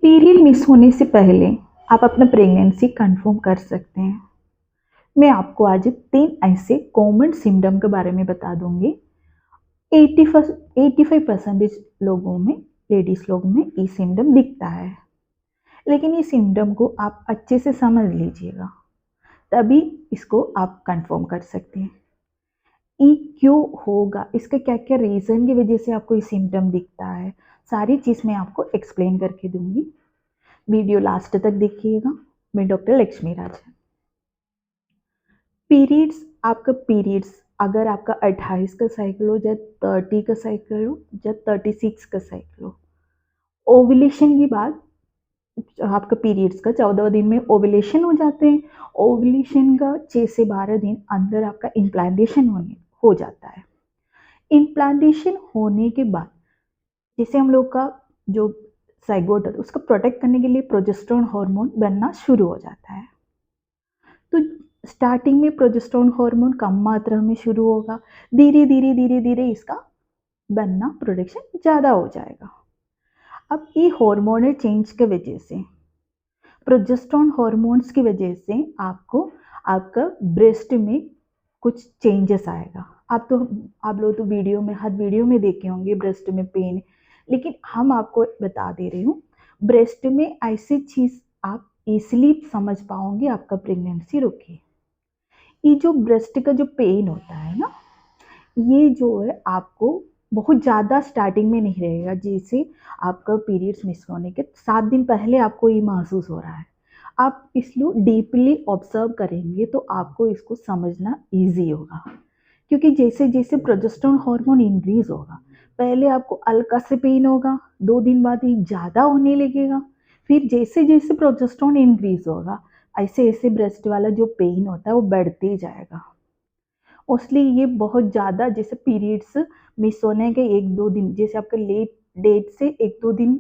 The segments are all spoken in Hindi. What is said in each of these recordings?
पीरियड मिस होने से पहले आप अपना प्रेगनेंसी कंफर्म कर सकते हैं। मैं आपको आज 3 ऐसे कॉमन सिम्पटम के बारे में बता दूँगी। 85% लोगों में, लेडीज़ लोगों में ये सिम्पटम दिखता है। लेकिन ये सिम्पटम को आप अच्छे से समझ लीजिएगा, तभी इसको आप कंफर्म कर सकते हैं। ये क्यों होगा? इसका क्या-क्या रीज़न की वजह से आपको ये सिम्पटम दिखता है? सारी चीज़ मैं आपको एक्सप्लेन करके दूँगी। वीडियो लास्ट तक देखिएगा। मैं डॉक्टर लक्ष्मी राज। पीरियड्स, आपका पीरियड्स अगर आपका 28 का साइकिल हो या 30 का साइकिल हो या 36 का साइकिल हो, ओव्यूलेशन के बाद आपका पीरियड्स का 14 दिन में ओव्यूलेशन हो जाते हैं। ओव्यूलेशन का 6 से 12 दिन अंदर आपका इम्प्लांटेशन होने हो जाता है। इम्प्लांटेशन होने के बाद जैसे हम लोग का जो ज़ायगोट है उसको प्रोटेक्ट करने के लिए प्रोजेस्टेरोन हार्मोन बनना शुरू हो जाता है। तो स्टार्टिंग में प्रोजेस्टेरोन हार्मोन कम मात्रा में शुरू होगा, धीरे-धीरे इसका बनना, प्रोडक्शन ज़्यादा हो जाएगा। अब ये हार्मोनल चेंज की वजह से, प्रोजेस्टेरोन हार्मोन्स की वजह से आपको आपका ब्रेस्ट में कुछ चेंजेस आएगा। आप लोग तो हर वीडियो में देखे होंगे ब्रेस्ट में पेन, लेकिन हम आपको बता दे रही हूँ, ब्रेस्ट में ऐसी चीज़ आप इज़िली समझ पाओगे आपका प्रेगनेंसी रुके। ये जो ब्रेस्ट का जो पेन होता है ना, ये जो है आपको बहुत ज़्यादा स्टार्टिंग में नहीं रहेगा। जैसे आपका पीरियड्स मिस होने के 7 दिन पहले आपको ये महसूस हो रहा है। आप इसको डीपली ऑब्ज़र्व करेंगे तो आपको इसको समझना ईज़ी होगा। क्योंकि जैसे-जैसे प्रोजेस्टेरोन हार्मोन इंक्रीज़ होगा, पहले आपको हल्का से पेन होगा, 2 दिन बाद ये ज़्यादा होने लगेगा। फिर जैसे-जैसे प्रोजेस्टेरोन इंक्रीज़ होगा, ऐसे-ऐसे ब्रेस्ट वाला जो पेन होता है वो बढ़ते जाएगा। मोस्टली ये बहुत ज़्यादा जैसे पीरियड्स मिस होने के 1-2 दिन, जैसे आपका लेट डेट से 1-2 दिन,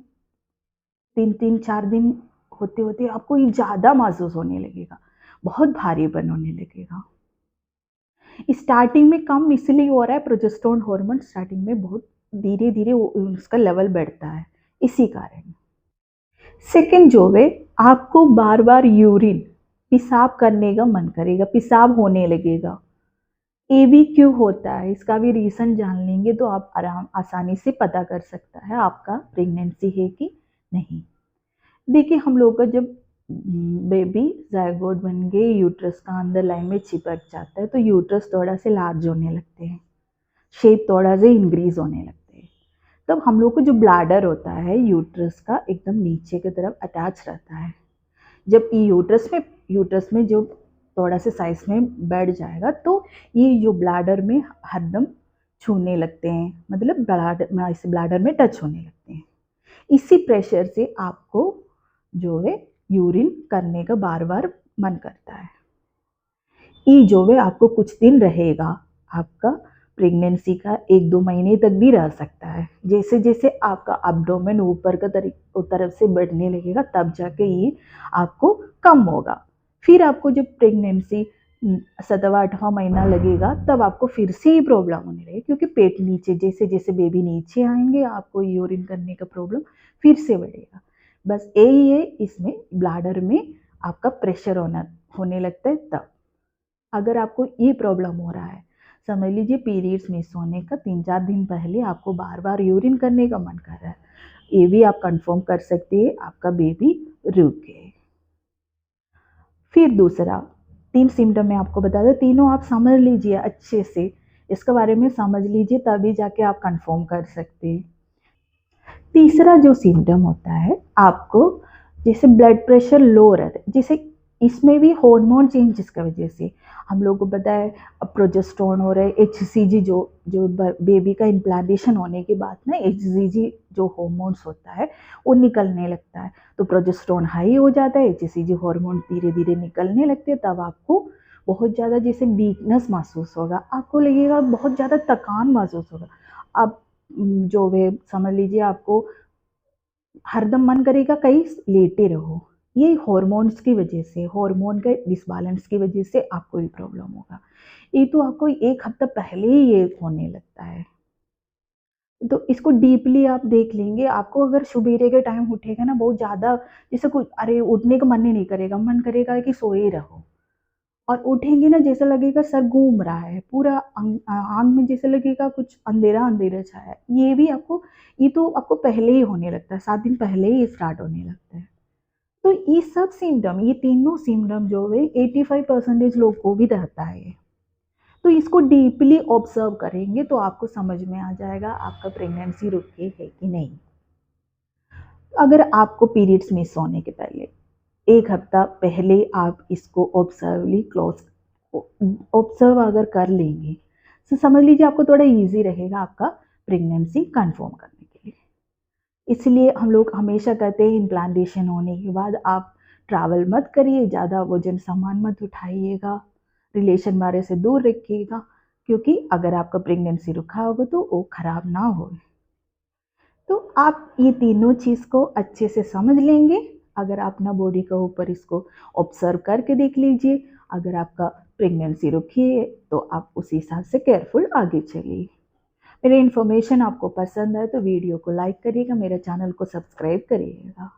3-3 4 दिन होते-होते आपको ये ज़्यादा महसूस होने लगेगा, बहुत भारीपन होने लगेगा। स्टार्टिंग में कम इसलिए हो रहा है, प्रोजेस्टेरोन हार्मोन स्टार्टिंग में बहुत धीरे-धीरे वो उसका लेवल बढ़ता है, इसी कारण। सेकंड जो है, आपको बार-बार यूरिन, पेशाब करने का मन करेगा, पेशाब होने लगेगा। ये भी क्यों होता है, इसका भी रीज़न जान लेंगे तो आप आसानी से पता कर सकता है आपका प्रेगनेंसी है कि नहीं। देखिए, हम लोग का जब बेबी ज़ायगोट बन के यूट्रस का अंदर लाइन में चिपक जाता है तो यूट्रस थोड़ा से लार्ज होने लगते हैं, शेप थोड़ा से इंक्रीज़ होने लगते हैं। तब हम लोग को जो ब्लैडर होता है यूट्रस का एकदम नीचे की तरफ अटैच रहता है। जब ये यूट्रस में जो थोड़ा से साइज़ में बढ़ जाएगा तो ये जो ब्लैडर में हरदम छूने लगते हैं, मतलब ब्लैडर में टच होने लगते हैं। इसी प्रेशर से आपको जो है यूरिन करने का बार-बार मन करता है। ये जो है आपको कुछ दिन रहेगा, आपका प्रेगनेंसी का 1-2 महीने तक भी रह सकता है। जैसे-जैसे आपका एब्डोमेन ऊपर का तरफ से बढ़ने लगेगा तब जाके ये आपको कम होगा। फिर आपको जब प्रेगनेंसी 7वां-8वां महीना लगेगा तब आपको फिर से ये प्रॉब्लम होने लगेगी, क्योंकि पेट नीचे, जैसे-जैसे बेबी नीचे आएँगे आपको यूरिन करने का प्रॉब्लम फिर से बढ़ेगा। बस यही है, इसमें ब्लैडर में आपका प्रेशर होने लगता है तब। अगर आपको ये प्रॉब्लम हो रहा है, समझ लीजिए पीरियड्स मिस होने का 3-4 दिन पहले आपको बार-बार यूरिन करने का मन कर रहा है, ये भी आप कंफर्म कर सकते हैं आपका बेबी रुक गए। फिर दूसरा, 3 सिम्पटम मैं आपको बता दूँ, तीनों आप समझ लीजिए अच्छे से, इसके बारे में समझ लीजिए तभी जाके आप कंफर्म कर सकते हैं। तीसरा जो सिम्पटम होता है आपको, जैसे ब्लड प्रेशर लो रहता है, जैसे इसमें भी हार्मोन चेंजेस की वजह से हम लोग को पता है, अब प्रोजेस्टेरोन हो रहा है, एचसीजी जो जो बेबी का इम्प्लांटेशन होने के बाद ना एचसीजी जो हार्मोन्स होता है वो निकलने लगता है, तो प्रोजेस्टेरोन हाई हो जाता है, एचसीजी हार्मोन धीरे धीरे निकलने लगते हैं, तब आपको बहुत ज़्यादा जैसे वीकनेस महसूस होगा, आपको लगेगा बहुत ज़्यादा थकान महसूस होगा। आप जो वे समझ लीजिए आपको हरदम मन करेगा कहीं लेटे रहो। ये हॉर्मोन्स की वजह से, हॉर्मोन के डिसबैलेंस की वजह से आपको ये प्रॉब्लम होगा। ये तो आपको 1 हफ्ता पहले ही ये होने लगता है। तो इसको डीपली आप देख लेंगे, आपको अगर सुबेरे के टाइम उठेगा ना बहुत ज़्यादा, जैसे कुछ अरे उठने का मन ही नहीं करेगा, मन करेगा कि सोए रहो। और उठेंगे ना जैसा लगेगा सर घूम रहा है, पूरा आँख में जैसे लगेगा कुछ अंधेरा-अंधेरा छाया है। ये तो आपको पहले ही होने लगता है, 7 दिन पहले ही स्टार्ट होने लगता है। तो ये सब सिम्पटम, ये तीनों सिम्पटम जो है 85% लोग को भी रहता है ये। तो इसको डीपली ऑब्जर्व करेंगे तो आपको समझ में आ जाएगा आपका प्रेगनेंसी रुकी है कि नहीं। अगर आपको पीरियड्स मिस होने के पहले 1 हफ्ता पहले आप इसको ऑब्जर्व अगर कर लेंगे, तो समझ लीजिए आपको थोड़ा ईज़ी रहेगा आपका प्रेगनेंसी कन्फर्म करने के लिए। इसलिए हम लोग हमेशा कहते हैं इम्प्लांटेशन होने के बाद आप ट्रैवल मत करिए, ज़्यादा वज़न सामान मत उठाइएगा, रिलेशन वाले से दूर रखिएगा, क्योंकि अगर आपका प्रेगनेंसी रुका होगा तो वो खराब ना हो। तो आप ये तीनों चीज़ को अच्छे से समझ लेंगे, अगर आप अपना बॉडी के ऊपर इसको ऑब्ज़र्व करके देख लीजिए, अगर आपका प्रेगनेंसी रुकी है, तो आप उसी हिसाब से केयरफुल आगे चलिए। मेरी इन्फॉर्मेशन आपको पसंद है तो वीडियो को लाइक करिएगा, मेरे चैनल को सब्सक्राइब करिएगा।